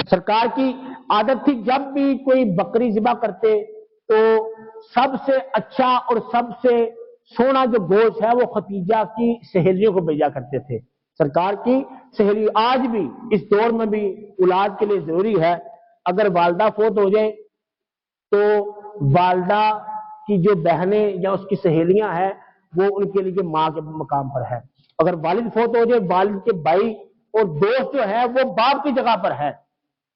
सरकार की आदत थी जब भी कोई बकरी ज़िबा करते तो सबसे अच्छा और सबसे सोना जो गोश्त है वो खतीजा की सहेलियों को भेजा करते थे। सरकार की सहेली आज भी इस दौर में भी औलाद के लिए जरूरी है। अगर वालदा फोत हो जाए तो वालदा की जो बहनें या उसकी सहेलियां हैं वो उनके लिए माँ के मकाम पर है। अगर वालिद फोत हो जाए, वालिद के भाई और दोस्त जो है वो बाप की जगह पर है।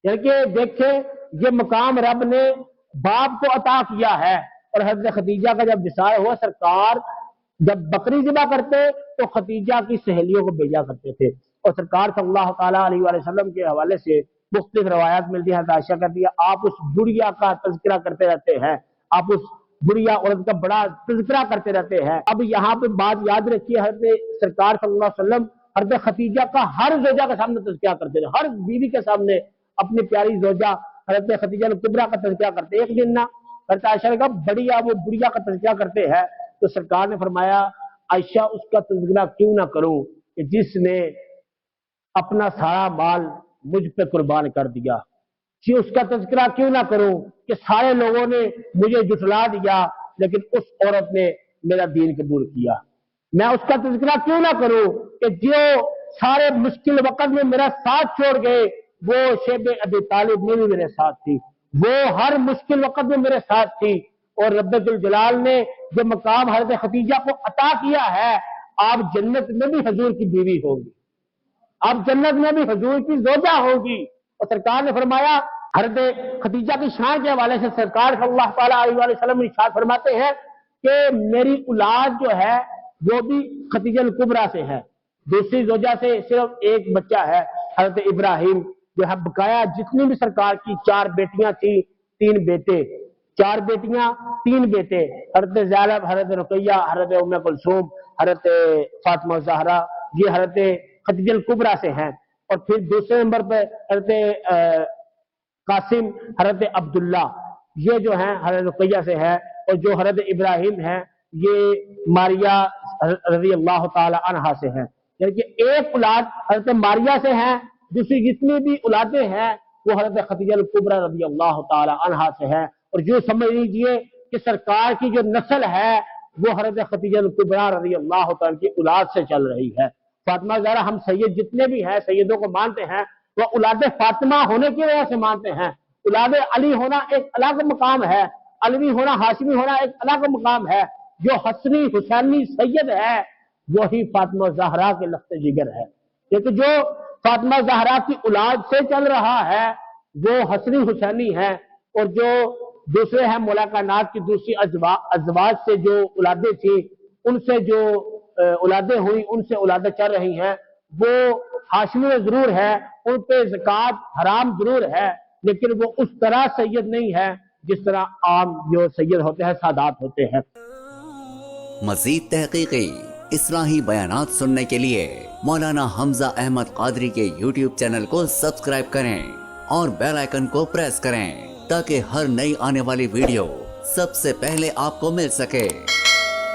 यानी कि देखें ये मकाम रब ने बाप को अता किया है। और हज़रत खदीजा का जब विसाल हुआ, सरकार जब बकरी ज़िबा करते तो खदीजा की सहेलियों को भेजा करते थे। और सरकार सल्लल्लाहु ताला अलैहि वसल्लम के हवाले से मुख्तलिफ रवायात मिलती है। आयशा कहती है आप उस बुढ़िया का तज़किरा करते रहते हैं, आप उस बुढ़िया औरत का बड़ा तज़किरा करते रहते हैं। अब यहाँ पे बात याद रखिए, हज़रत सरकार सल्लल्लाहु अलैहि वसल्लम हज़रत खदीजा का हर ज़ौजा के सामने तज़किरा करते थे, हर बीवी के सामने अपनी प्यारी ज़ौजा हज़रत खदीजा कुबरा का तज़किरा करते। एक दिन ना हज़रत आयशा ने कहा बढ़िया वो बुढ़िया का तज़किरा करते हैं, तो सरकार ने फरमाया आयशा उसका तज़किरा क्यों ना करूं कि जिसने अपना सारा माल मुझ पे कुर्बान कर दिया। कि उसका तज़किरा क्यों ना करूं कि सारे लोगों ने मुझे जुटला दिया लेकिन उस औरत ने मेरा दीन कबूल किया। मैं उसका तज़किरा क्यों ना करूं कि जो सारे मुश्किल वक्त में मेरा साथ छोड़ गए, वो शेब अबी तालिब में भी मेरे साथ थी, वो हर मुश्किल वक्त में मेरे साथ थी। और रब्बुल जलाल ने जो मकाम हज़रत खदीजा को अता किया है, आप जन्नत में भी हुजूर की बीवी होगी, आप जन्नत में भी हुजूर की ज़ौजा होगी। और सरकार ने फरमाया हज़रत खदीजा की शान के हवाले से सरकार सल्लल्लाहु अलैहि वसल्लम इरशाद फरमाते हैं कि मेरी औलाद जो है वो भी खदीजा कुबरा से है। दूसरी ज़ौजा से सिर्फ एक बच्चा है, हज़रत इब्राहिम जो है। बकाया जितनी भी सरकार की 4 बेटियां थी, 3 बेटे, 4 बेटियां 3 बेटे, हज़रत ज़ैनब, हज़रत रुकैया, हज़रत उम्मे कुलसूम, हज़रत फातिमा ज़हरा, ये हज़रत खदीजा कुबरा से हैं। और फिर दूसरे नंबर पे हज़रत कासिम, हज़रत अब्दुल्ला, ये जो हैं हज़रत रुकैया से है। और जो हज़रत इब्राहिम है ये मारिया रज़ी अल्लाह ताला अन्हा से है। यानी कि एक औलाद हज़रत मारिया से है, दूसरी जितनी भी औलादें हैं वो हज़रत खदीजा कुबरा रज़ी अल्लाह ताला अन्हा से है। और जो समझ लीजिए कि सरकार की जो नस्ल है वो हज़रत खदीजा कुबरा रज़ी अल्लाह ताला की औलाद से चल रही है। फातिमा ज़हरा, हम सैयद जितने भी हैं सैयदों को मानते हैं वो औलाद फातिमा होने की वजह से मानते हैं। औलाद अली होना एक अलग मकाम है, अलवी होना, हाशमी होना एक अलग मकाम है। जो हसनी हुसैनी सैयद है वही फातिमा ज़हरा के लफ्ज़ जिगर है। क्योंकि जो फातिमा ज़हरा की औलाद से चल रहा है वो हसनी हुसैनी है। और जो दूसरे हैं मौला कायनात की दूसरी अज़वाज से जो औलादें थी, उनसे जो औलादें हुई, उनसे औलादें चल रही हैं, वो हाशमी में जरूर है, उन पे ज़कात हराम जरूर है, लेकिन वो उस तरह सैयद नहीं है जिस तरह आम जो सैयद होते हैं सादात होते हैं। मज़ीद तहक़ीक़ी इस्लाही बयानात सुनने के लिए मौलाना हमजा अहमद क़ादरी के YouTube चैनल को सब्सक्राइब करें और बेल आइकन को प्रेस करें ताकि हर नई आने वाली वीडियो सबसे पहले आपको मिल सके।